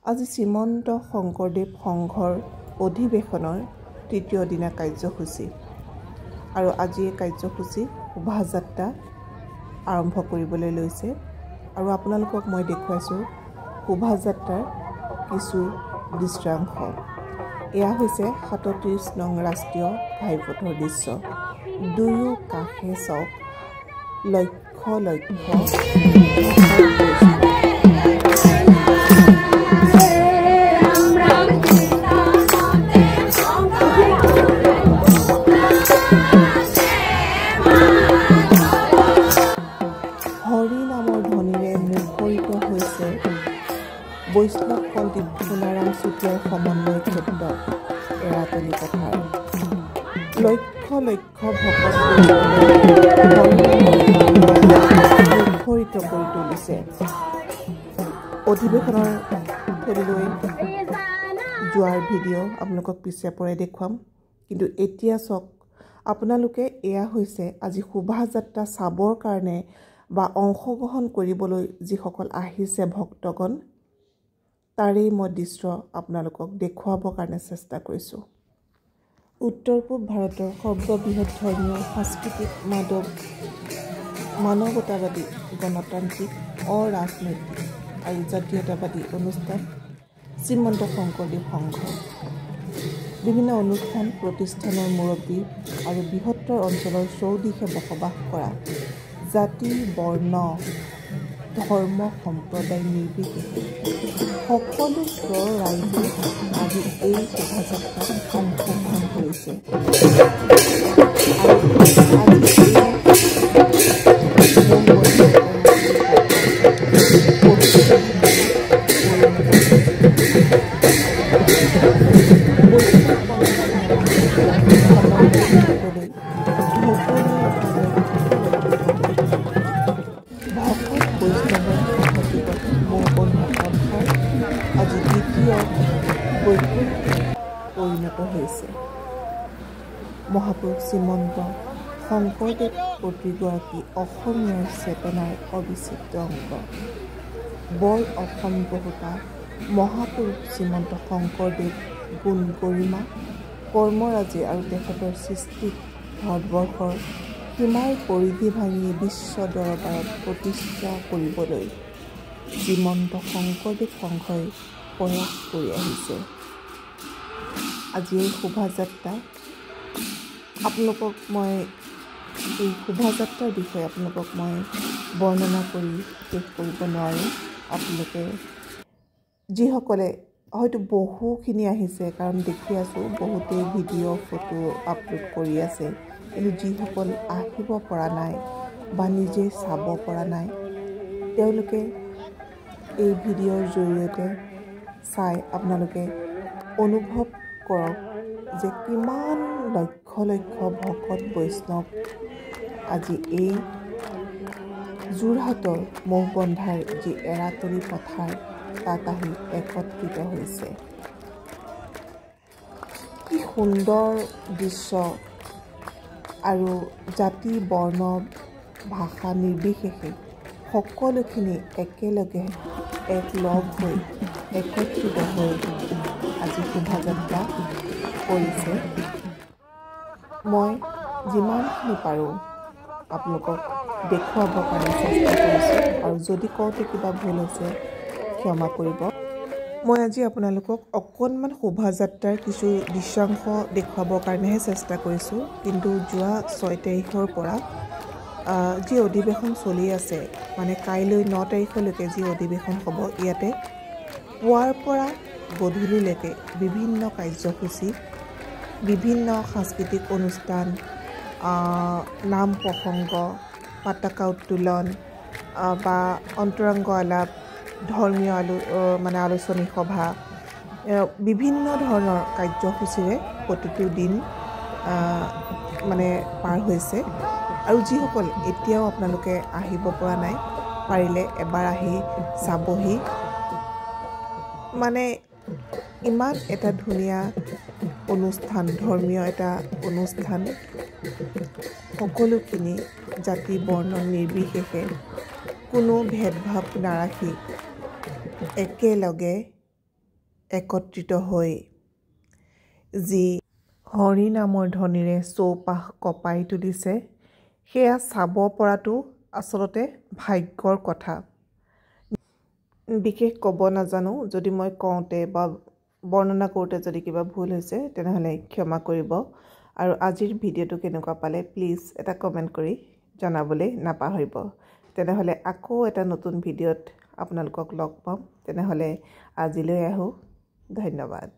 আজি শ্ৰীমন্ত শংকৰদেৱ সংঘৰ অধিৱেশনৰ তৃতীয় দিনা কাৰ্যসূচী আৰু আজি এই কাৰ্যসূচী শোভাযাত্ৰা আৰম্ভ কৰিবলৈ লৈছে আৰু আপোনালোকক মই দেখুৱাইছোঁ শোভাযাত্ৰাৰ কিছু দৃশ্যাংশ। এয়া হৈছে ৩৭ নং ৰাষ্ট্ৰীয় ঘাইপথৰ দৃশ্য। দুয়ো কাষে চক লক্ষ লক্ষ হৰি নামৰ ধ্বনিৰে মুখৰিত হৈছে বৈষ্ণৱ পণ্ডিত সোণাৰাম চুতীয়াৰ সমন্বয় ক্ষেত্ৰত এৰাতলী পথাৰ। লক্ষ লক্ষ ভকত মুখৰিত কৰি তুলিছে। অধিৱেশনৰ থলীলৈ যোৱাৰ ভিডিঅ' আপোনালোকক পিছে পৰাই দেখুৱাম, কিন্তু এতিয়া চাওক আপোনালোকে এয়া হৈছে আজি শোভাযাত্ৰা চাবৰ কাৰণে বা অংশগ্ৰহণ কৰিবলৈ যিসকল আহিছে ভক্তগণ, তাৰেই মই দৃশ্য আপোনালোকক দেখুৱাবৰ কাৰণে চেষ্টা কৰিছোঁ। উত্তৰ পূব ভাৰতৰ সৰ্ববৃহৎ ধৰ্মীয় সাংস্কৃতিক মানৱতাবাদী গণতান্ত্ৰিক অৰাজনৈতিক আৰু জাতীয়তাবাদী অনুষ্ঠান শ্ৰীমন্ত শংকৰদেৱ সংঘ। বিভিন্ন অনুষ্ঠান প্ৰতিষ্ঠানৰ মুৰব্বী আৰু বৃহত্তৰ অঞ্চলৰ চৌদিশে বসবাস কৰা জাতি বৰ্ণ ধৰ্ম সম্প্ৰদায় নিৰ্বিশেষে সকলো স্তৰ ৰাইজে আজি এই শোভাযাত্ৰাত অংশগ্ৰহণ কৰিছে। আজি দ্বিতীয় পৰিণত হৈছে। মহাপুৰুষ শ্ৰীমন্ত শংকৰদেৱ প্ৰতিগৰাকী অসমীয়াৰ চেতনাৰ অবিচ্ছেদ্য অংগ। বৰ অসম বহুতা মহাপুৰুষ শ্ৰীমন্ত শংকৰদেৱ গুণ গৰিমা কৰ্মৰাজি আৰু তেখেতৰ সৃষ্টিত ভাৰতবৰ্ষৰ সীমাৰ পৰিধি ভাঙি বিশ্ব দৰবাৰত প্ৰতিষ্ঠা কৰিবলৈ শ্ৰীমন্ত শংকৰদেৱ সংঘই প্ৰয়াস কৰি আহিছে। আজি এই শোভাযাত্ৰা আপোনালোকক মই এই শোভাযাত্ৰাৰ বিষয়ে আপোনালোকক মই বৰ্ণনা কৰি শেষ কৰিব নোৱাৰোঁ। আপোনালোকে যিসকলে হয়তো বহুখিনি আহিছে, কাৰণ দেখি আছোঁ বহুতেই ভিডিঅ' ফটো আপলোড কৰি আছে, কিন্তু যিসকল আহিব পৰা নাই বা নিজে চাব পৰা নাই, তেওঁলোকে এই ভিডিঅ'ৰ জৰিয়তে চাই আপোনালোকে অনুভৱ কৰক যে কিমান লক্ষ লক্ষ ভকত বৈষ্ণৱ আজি এই যোৰহাটৰ মহবন্ধাৰ যি এৰাতলী পথাৰ তাত আহি একত্ৰিত হৈছে। কি সুন্দৰ দৃশ্য আৰু জাতি বৰ্ণ ভাষা নিৰ্বিশেষে সকলোখিনি একেলগে একলগ হৈ একত্ৰিত হৈ আজি শোভাযাত্ৰা কৰিছে। মই যিমানখিনি পাৰোঁ আপোনালোকক দেখুৱাবৰ কাৰণে চেষ্টা কৰিছোঁ, আৰু যদি কওঁতে কিবা ভুল হৈছে ক্ষমা কৰিব। মই আজি আপোনালোকক অকণমান শোভাযাত্ৰাৰ কিছু দৃশ্যাংশ দেখুৱাবৰ কাৰণেহে চেষ্টা কৰিছোঁ, কিন্তু যোৱা 6 তাৰিখৰ পৰা যি অধিৱেশন চলি আছে, মানে কাইলৈ 9 তাৰিখলৈকে যি অধিৱেশন হ'ব, ইয়াতে পুৱাৰ পৰা গধূলিলৈকে বিভিন্ন কাৰ্যসূচী, বিভিন্ন সাংস্কৃতিক অনুষ্ঠান, নাম প্ৰসংগ, পতাকা উত্তোলন বা অন্তৰংগ আলাপ, ধৰ্মীয় আলোচনী সভা, বিভিন্ন ধৰণৰ কাৰ্যসূচীৰে প্ৰতিটো দিন পাৰ হৈছে। আৰু যিসকল এতিয়াও আপোনালোকে আহিব পৰা নাই, পাৰিলে এবাৰ আহি চাবহি। ইমান এটা ধুনীয়া অনুষ্ঠান, ধৰ্মীয় এটা অনুষ্ঠান, সকলোখিনি জাতি বৰ্ণ নিৰ্বিশেষে কোনো ভেদভাৱ নাৰাখি একেলগে একত্ৰিত হৈ যি হৰি নামৰ ধ্বনিৰে চৌপাশ কঁপাই তুলিছে সেয়া চাব পৰাটো আচলতে ভাগ্যৰ কথা। বিশেষ ক'ব নাজানো, যদি মই কওঁতে বা বৰ্ণনা কৰোঁতে যদি কিবা ভুল হৈছে তেনেহ'লে ক্ষমা কৰিব। আৰু আজিৰ ভিডিঅ'টো কেনেকুৱা পালে প্লিজ এটা কমেণ্ট কৰি জনাবলৈ নাপাহৰিব। তেনেহ'লে আকৌ এটা নতুন ভিডিঅ'ত আপোনালোকক লগ পাম। তেনেহ'লে আজিলৈ আহোঁ, ধন্যবাদ।